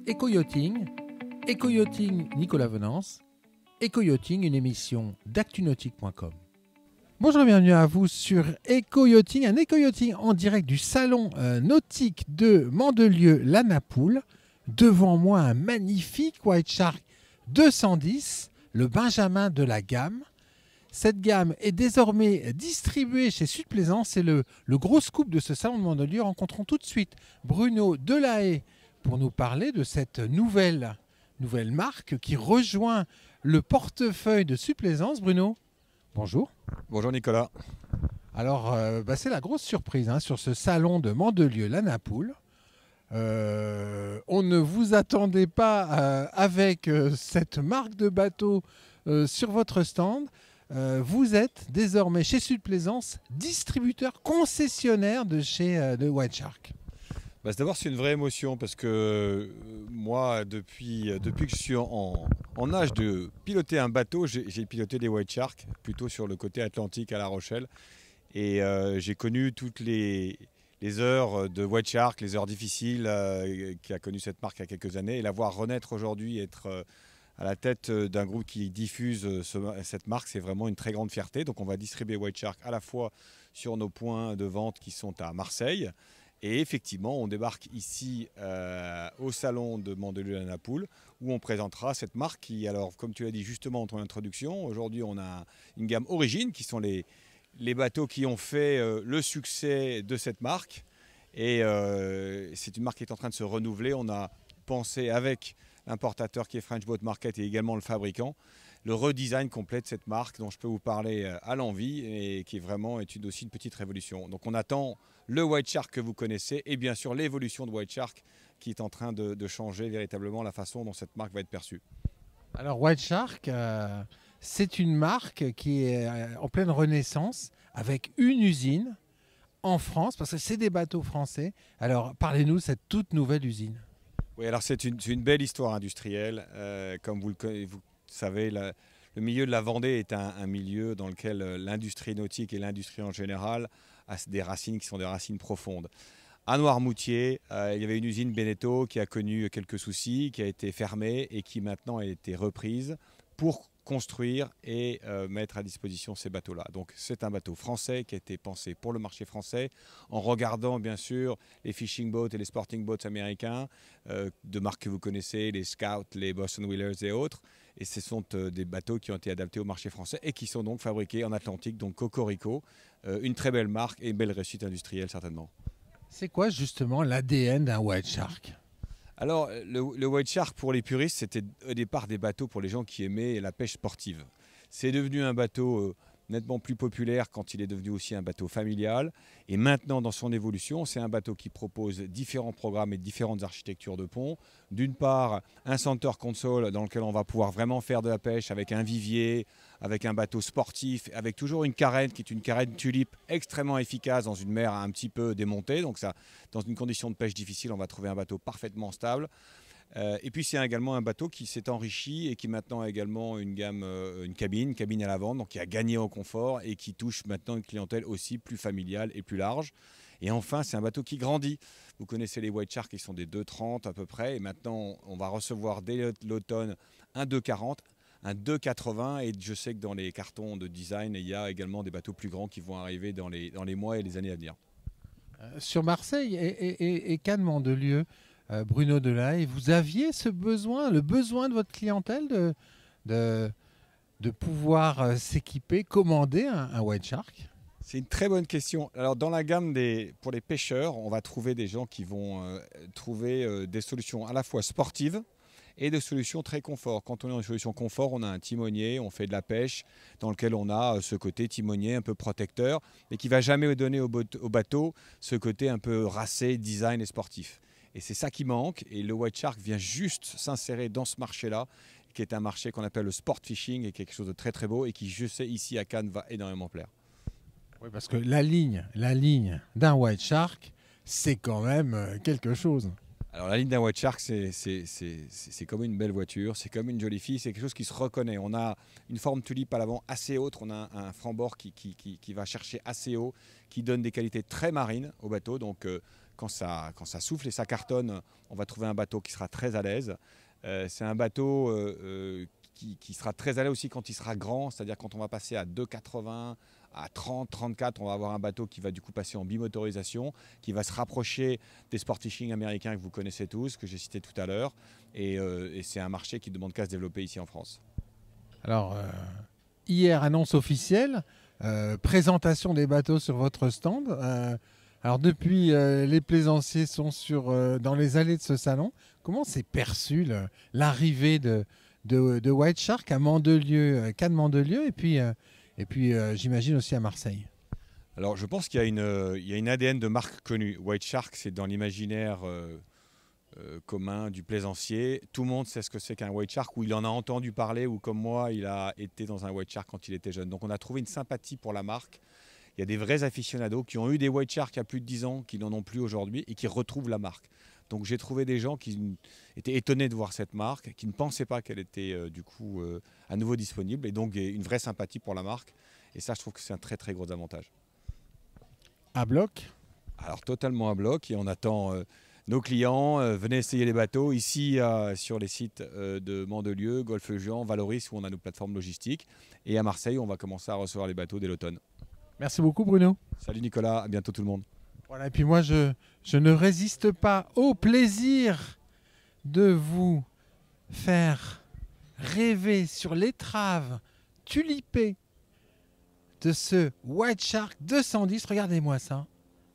Éco-yachting, Nicolas Venance, Éco-yachting, une émission d'actunautique.com. Bonjour et bienvenue à vous sur Éco-yachting, un éco-yachting en direct du salon nautique de Mandelieu, la Napoule. Devant moi, un magnifique White Shark 210, le Benjamin de la gamme. Cette gamme est désormais distribuée chez Sud Plaisance. C'est le gros scoop de ce salon de Mandelieu. Rencontrons tout de suite Bruno Delahaye pour nous parler de cette nouvelle marque qui rejoint le portefeuille de Sud Plaisance. Bruno, bonjour. Bonjour Nicolas. Alors, c'est la grosse surprise sur ce salon de Mandelieu, la Napoule. On ne vous attendait pas avec cette marque de bateau sur votre stand. Vous êtes désormais chez Sud Plaisance, distributeur concessionnaire de White Shark. D'abord, c'est une vraie émotion parce que moi, depuis que je suis en âge de piloter un bateau, j'ai piloté des White Shark, plutôt sur le côté atlantique à La Rochelle. Et j'ai connu toutes les heures de White Shark, les heures difficiles qu'a connu cette marque il y a quelques années. Et la voir renaître aujourd'hui, être à la tête d'un groupe qui diffuse cette marque, c'est vraiment une très grande fierté. Donc on va distribuer White Shark à la fois sur nos points de vente qui sont à Marseille. Et effectivement, on débarque ici au salon de Mandelieu-la-Napoule où on présentera cette marque qui, alors comme tu l'as dit justement en ton introduction, aujourd'hui on a une gamme Origine qui sont les bateaux qui ont fait le succès de cette marque. Et c'est une marque qui est en train de se renouveler. On a pensé avec l'importateur qui est French Boat Market et également le fabricant, le redesign complet de cette marque dont je peux vous parler à l'envie et qui vraiment est aussi une petite révolution. Donc on attend le White Shark que vous connaissez et bien sûr l'évolution de White Shark qui est en train de changer véritablement la façon dont cette marque va être perçue. Alors White Shark, c'est une marque qui est en pleine renaissance avec une usine en France parce que c'est des bateaux français. Alors parlez-nous de cette toute nouvelle usine. Oui, alors c'est une belle histoire industrielle. Comme vous savez, le milieu de la Vendée est un milieu dans lequel l'industrie nautique et l'industrie en général a des racines qui sont des racines profondes. À Noirmoutier, il y avait une usine Beneteau qui a connu quelques soucis, qui a été fermée et qui maintenant a été reprise pour construire et mettre à disposition ces bateaux-là. Donc c'est un bateau français qui a été pensé pour le marché français en regardant bien sûr les fishing boats et les sporting boats américains de marques que vous connaissez, les Scout, les Boston Whalers et autres. Et ce sont des bateaux qui ont été adaptés au marché français et qui sont donc fabriqués en Atlantique, donc Cocorico. Une très belle marque et une belle réussite industrielle certainement. C'est quoi justement l'ADN d'un White Shark ? Alors, le White Shark, pour les puristes, c'était au départ des bateaux pour les gens qui aimaient la pêche sportive. C'est devenu un bateau nettement plus populaire quand il est devenu aussi un bateau familial. Et maintenant, dans son évolution, c'est un bateau qui propose différents programmes et différentes architectures de pont. D'une part, un center console dans lequel on va pouvoir vraiment faire de la pêche avec un vivier, avec un bateau sportif, avec toujours une carène qui est une carène tulipe extrêmement efficace dans une mer un petit peu démontée. Donc ça, dans une condition de pêche difficile, on va trouver un bateau parfaitement stable. Et puis c'est également un bateau qui s'est enrichi et qui maintenant a également une gamme, une cabine à l'avant, donc qui a gagné en confort et qui touche maintenant une clientèle aussi plus familiale et plus large. Et enfin, c'est un bateau qui grandit. Vous connaissez les White Shark qui sont des 2,30 à peu près. Et maintenant, on va recevoir dès l'automne un 2,40, un 2,80. Et je sais que dans les cartons de design, il y a également des bateaux plus grands qui vont arriver dans les mois et les années à venir. Sur Marseille et Cannes Mandelieu, Bruno Delahaye, vous aviez le besoin de votre clientèle de pouvoir s'équiper, commander un White Shark ? C'est une très bonne question. Alors dans la gamme pour les pêcheurs, on va trouver des gens qui vont trouver des solutions à la fois sportives et des solutions très confort. Quand on est en solution confort, on a un timonier, on fait de la pêche dans lequel on a ce côté timonier un peu protecteur, mais qui ne va jamais donner au bateau ce côté un peu racé, design et sportif. Et c'est ça qui manque. Et le White Shark vient juste s'insérer dans ce marché-là, qui est un marché qu'on appelle le sport fishing et quelque chose de très très beau et qui, je sais, ici à Cannes, va énormément plaire. Oui, parce que la ligne d'un White Shark, c'est quand même quelque chose. Alors la ligne d'un White Shark, c'est comme une belle voiture, c'est comme une jolie fille, c'est quelque chose qui se reconnaît. On a une forme tulipe à l'avant assez haute, on a un franc-bord qui va chercher assez haut, qui donne des qualités très marines au bateau. Donc quand ça souffle et ça cartonne, on va trouver un bateau qui sera très à l'aise. C'est un bateau qui sera très à l'aise aussi quand il sera grand, c'est-à-dire quand on va passer à 2,80, à 30, 34, on va avoir un bateau qui va du coup passer en bimotorisation, qui va se rapprocher des sport fishing américains que vous connaissez tous, que j'ai cité tout à l'heure. Et c'est un marché qui ne demande qu'à se développer ici en France. Alors, hier, annonce officielle, présentation des bateaux sur votre stand. Alors, depuis, les plaisanciers sont dans les allées de ce salon. Comment s'est perçu l'arrivée de White Shark à Mandelieu, Cannes Mandelieu, et puis j'imagine aussi à Marseille? Alors, je pense qu'il y a une ADN de marque connue. White Shark, c'est dans l'imaginaire commun du plaisancier. Tout le monde sait ce que c'est qu'un white shark, ou il en a entendu parler, ou comme moi, il a été dans un white shark quand il était jeune. Donc on a trouvé une sympathie pour la marque. Il y a des vrais aficionados qui ont eu des white sharks il y a plus de 10 ans, qui n'en ont plus aujourd'hui et qui retrouvent la marque. Donc j'ai trouvé des gens qui étaient étonnés de voir cette marque, qui ne pensaient pas qu'elle était du coup à nouveau disponible, et donc une vraie sympathie pour la marque. Et ça, je trouve que c'est un très très gros avantage. À bloc? Alors totalement à bloc, et on attend nos clients. Venez essayer les bateaux ici sur les sites de Mandelieu, Golfe-Juan, Valoris, où on a nos plateformes logistiques. Et à Marseille, on va commencer à recevoir les bateaux dès l'automne. Merci beaucoup, Bruno. Salut Nicolas, à bientôt tout le monde. Voilà, et puis moi, je ne résiste pas au plaisir de vous faire rêver sur l'étrave tulipée de ce White Shark 210. Regardez-moi ça,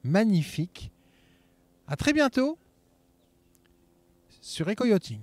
magnifique. À très bientôt sur Eco Yachting.